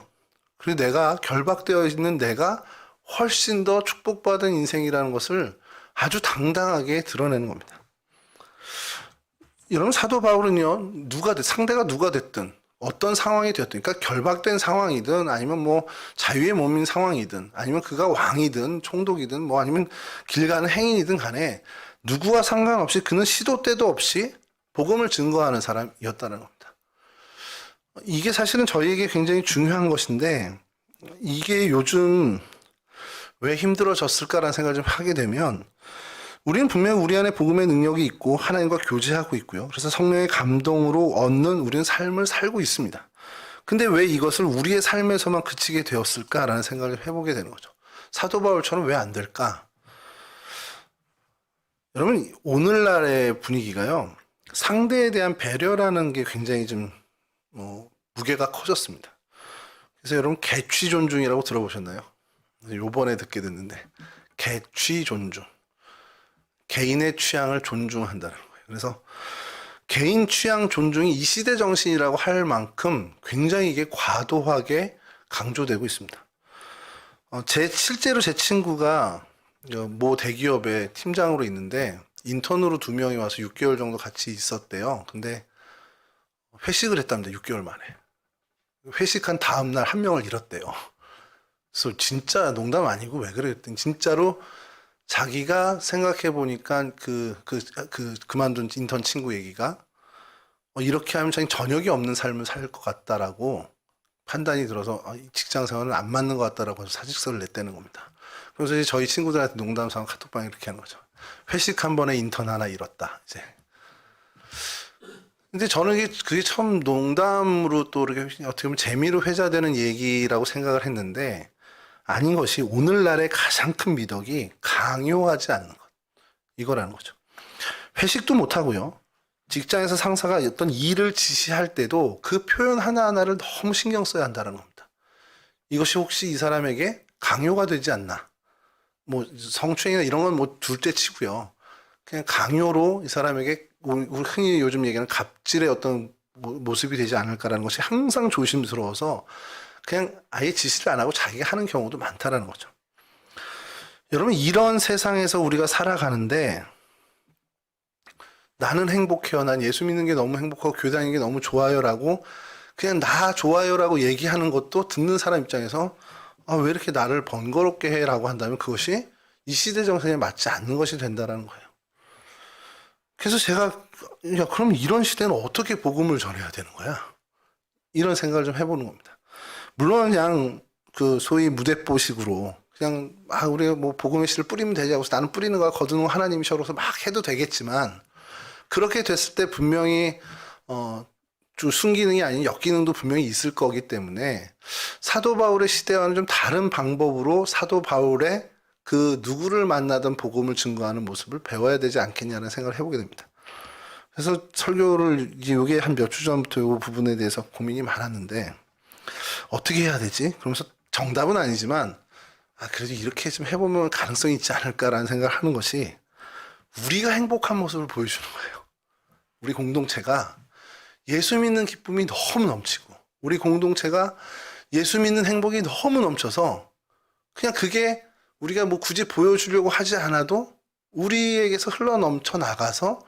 S1: 그리고 내가 결박되어 있는 내가 훨씬 더 축복받은 인생이라는 것을 아주 당당하게 드러내는 겁니다. 여러분, 사도 바울은요, 상대가 누가 됐든, 어떤 상황이 되었든, 그러니까 결박된 상황이든, 아니면 뭐 자유의 몸인 상황이든, 아니면 그가 왕이든, 총독이든, 뭐 아니면 길 가는 행인이든 간에, 누구와 상관없이 그는 시도 때도 없이 복음을 증거하는 사람이었다는 겁니다. 이게 사실은 저희에게 굉장히 중요한 것인데, 이게 요즘 왜 힘들어졌을까라는 생각을 좀 하게 되면, 우리는 분명 우리 안에 복음의 능력이 있고 하나님과 교제하고 있고요. 그래서 성령의 감동으로 얻는 우리는 삶을 살고 있습니다. 근데 왜 이것을 우리의 삶에서만 그치게 되었을까라는 생각을 해보게 되는 거죠. 사도 바울처럼 왜 안 될까? 여러분, 오늘날의 분위기가요, 상대에 대한 배려라는 게 굉장히 좀 무게가 커졌습니다. 그래서 여러분, 개취 존중이라고 들어보셨나요? 요번에 듣게 됐는데, 개취 존중. 개인의 취향을 존중한다는 거예요. 그래서 개인 취향 존중이 이 시대 정신이라고 할 만큼 굉장히 이게 과도하게 강조되고 있습니다. 실제로 제 친구가 모 대기업의 팀장으로 있는데 인턴으로 2명이 와서 6개월 정도 같이 있었대요. 근데 회식을 했답니다. 6개월 만에. 회식한 다음 날 1명을 잃었대요. 그래서 진짜 농담 아니고 왜 그래 그랬더니 진짜로 자기가 생각해 보니까 그만둔 인턴 친구 얘기가 이렇게 하면 자기 저녁이 없는 삶을 살 것 같다라고 판단이 들어서 직장 생활은 안 맞는 것 같다라고 해서 사직서를 냈다는 겁니다. 그래서 이제 저희 친구들한테 농담삼아 카톡방에 이렇게 하는 거죠. 회식 한 번에 인턴 하나 잃었다. 이제. 근데 저는 그게 처음 농담으로 또 이렇게 어떻게 보면 재미로 회자되는 얘기라고 생각을 했는데 아닌 것이 오늘날의 가장 큰 미덕이 강요하지 않는 것. 이거라는 거죠. 회식도 못하고요. 직장에서 상사가 어떤 일을 지시할 때도 그 표현 하나하나를 너무 신경 써야 한다는 겁니다. 이것이 혹시 이 사람에게 강요가 되지 않나. 뭐 성추행이나 이런 건 뭐 둘째 치고요. 그냥 강요로 이 사람에게 우리 흔히 요즘 얘기하는 갑질의 어떤 모습이 되지 않을까라는 것이 항상 조심스러워서 그냥 아예 지시를 안 하고 자기가 하는 경우도 많다라는 거죠. 여러분, 이런 세상에서 우리가 살아가는데 나는 행복해요. 난 예수 믿는 게 너무 행복하고 교회 다니는 게 너무 좋아요라고 그냥 나 좋아요라고 얘기하는 것도 듣는 사람 입장에서 왜 이렇게 나를 번거롭게 해라고 한다면 그것이 이 시대 정신에 맞지 않는 것이 된다라는 거예요. 그래서 제가 그럼 이런 시대는 어떻게 복음을 전해야 되는 거야? 이런 생각을 좀 해보는 겁니다. 물론 그냥 소위 무대뽀식으로 그냥 우리가 뭐 복음의 씨를 뿌리면 되지 하고서 나는 뿌리는 거야 거두는 거 하나님이셔서 막 해도 되겠지만 그렇게 됐을 때 분명히 좀 순기능이 아닌 역기능도 분명히 있을 거기 때문에 사도 바울의 시대와는 좀 다른 방법으로 사도 바울의 그 누구를 만나든 복음을 증거하는 모습을 배워야 되지 않겠냐는 생각을 해보게 됩니다. 그래서 설교를 이게 한 몇 주 전부터 이 부분에 대해서 고민이 많았는데 어떻게 해야 되지? 그러면서 정답은 아니지만 그래도 이렇게 좀 해보면 가능성이 있지 않을까라는 생각을 하는 것이 우리가 행복한 모습을 보여주는 거예요. 우리 공동체가 예수 믿는 기쁨이 너무 넘치고 우리 공동체가 예수 믿는 행복이 너무 넘쳐서 그냥 그게 우리가 뭐 굳이 보여주려고 하지 않아도 우리에게서 흘러 넘쳐 나가서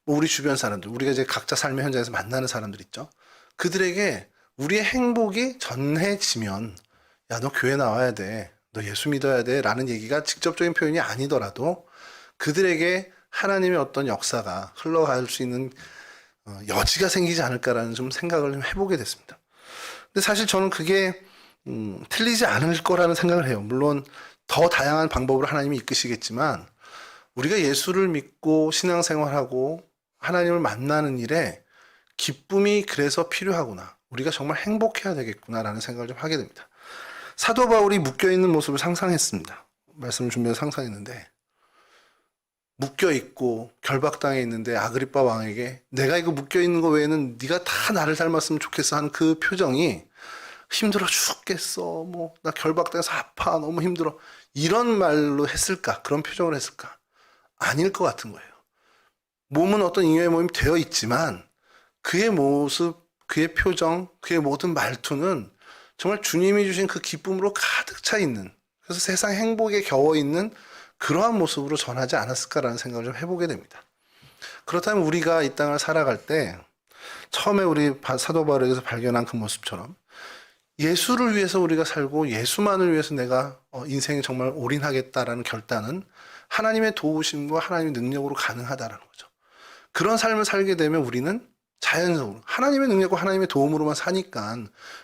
S1: 뭐 우리 주변 사람들, 우리가 이제 각자 삶의 현장에서 만나는 사람들 있죠. 그들에게 우리의 행복이 전해지면 야, 너 교회 나와야 돼. 너 예수 믿어야 돼. 라는 얘기가 직접적인 표현이 아니더라도 그들에게 하나님의 어떤 역사가 흘러갈 수 있는 여지가 생기지 않을까라는 좀 생각을 좀 해보게 됐습니다. 근데 사실 저는 그게 틀리지 않을 거라는 생각을 해요. 물론 더 다양한 방법으로 하나님이 이끄시겠지만 우리가 예수를 믿고 신앙생활하고 하나님을 만나는 일에 기쁨이 그래서 필요하구나. 우리가 정말 행복해야 되겠구나라는 생각을 좀 하게 됩니다. 사도 바울이 묶여있는 모습을 상상했습니다. 말씀을 준비해서 상상했는데 묶여있고 결박당해 있는데 아그리빠 왕에게 내가 이거 묶여있는 거 외에는 네가 다 나를 닮았으면 좋겠어 하는 그 표정이 힘들어 죽겠어. 뭐, 나 결박돼서 아파. 너무 힘들어. 이런 말로 했을까? 그런 표정을 했을까? 아닐 것 같은 거예요. 몸은 어떤 잉여의 몸이 되어 있지만 그의 모습, 그의 표정, 그의 모든 말투는 정말 주님이 주신 그 기쁨으로 가득 차 있는, 그래서 세상 행복에 겨워 있는 그러한 모습으로 전하지 않았을까라는 생각을 좀 해보게 됩니다. 그렇다면 우리가 이 땅을 살아갈 때 처음에 우리 사도 바울에게서 발견한 그 모습처럼 예수를 위해서 우리가 살고 예수만을 위해서 내가 인생에 정말 올인하겠다라는 결단은 하나님의 도우심과 하나님의 능력으로 가능하다라는 거죠. 그런 삶을 살게 되면 우리는 자연적으로 하나님의 능력과 하나님의 도움으로만 사니까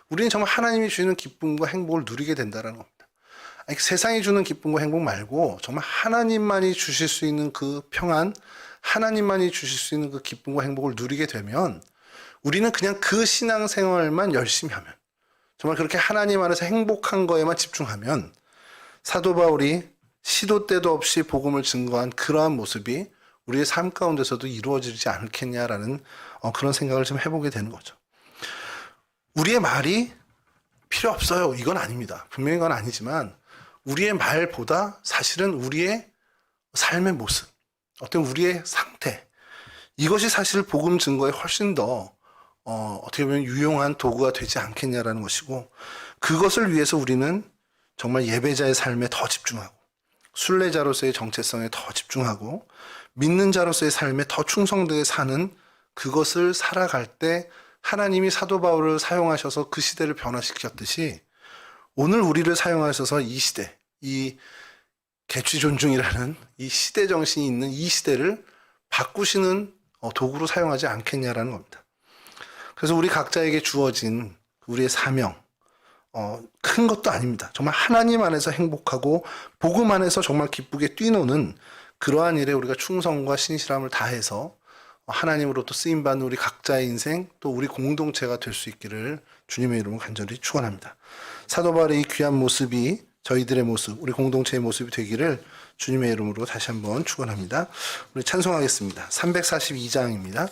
S1: 우리는 정말 하나님이 주시는 기쁨과 행복을 누리게 된다는 겁니다. 아니, 세상이 주는 기쁨과 행복 말고 정말 하나님만이 주실 수 있는 그 평안, 하나님만이 주실 수 있는 그 기쁨과 행복을 누리게 되면 우리는 그냥 그 신앙생활만 열심히 하면, 정말 그렇게 하나님 안에서 행복한 거에만 집중하면 사도 바울이 시도 때도 없이 복음을 증거한 그러한 모습이 우리의 삶 가운데서도 이루어지지 않겠냐라는 그런 생각을 좀 해보게 되는 거죠. 우리의 말이 필요 없어요. 이건 아닙니다. 분명히 그건 아니지만 우리의 말보다 사실은 우리의 삶의 모습, 어떤 우리의 상태, 이것이 사실 복음 증거에 훨씬 더 어떻게 보면 유용한 도구가 되지 않겠냐라는 것이고, 그것을 위해서 우리는 정말 예배자의 삶에 더 집중하고 순례자로서의 정체성에 더 집중하고 믿는 자로서의 삶에 더 충성되게 사는 그것을 살아갈 때 하나님이 사도 바울을 사용하셔서 그 시대를 변화시켰듯이 오늘 우리를 사용하셔서 이 시대, 이 개취존중이라는 이 시대 정신이 있는 이 시대를 바꾸시는 도구로 사용하지 않겠냐라는 겁니다. 그래서 우리 각자에게 주어진 우리의 사명, 큰 것도 아닙니다. 정말 하나님 안에서 행복하고 복음 안에서 정말 기쁘게 뛰노는 그러한 일에 우리가 충성과 신실함을 다해서 하나님으로부터 쓰임받는 우리 각자의 인생, 또 우리 공동체가 될 수 있기를 주님의 이름으로 간절히 축원합니다. 사도 바울의 이 귀한 모습이 저희들의 모습, 우리 공동체의 모습이 되기를 주님의 이름으로 다시 한번 축원합니다. 우리 찬송하겠습니다. 342장입니다.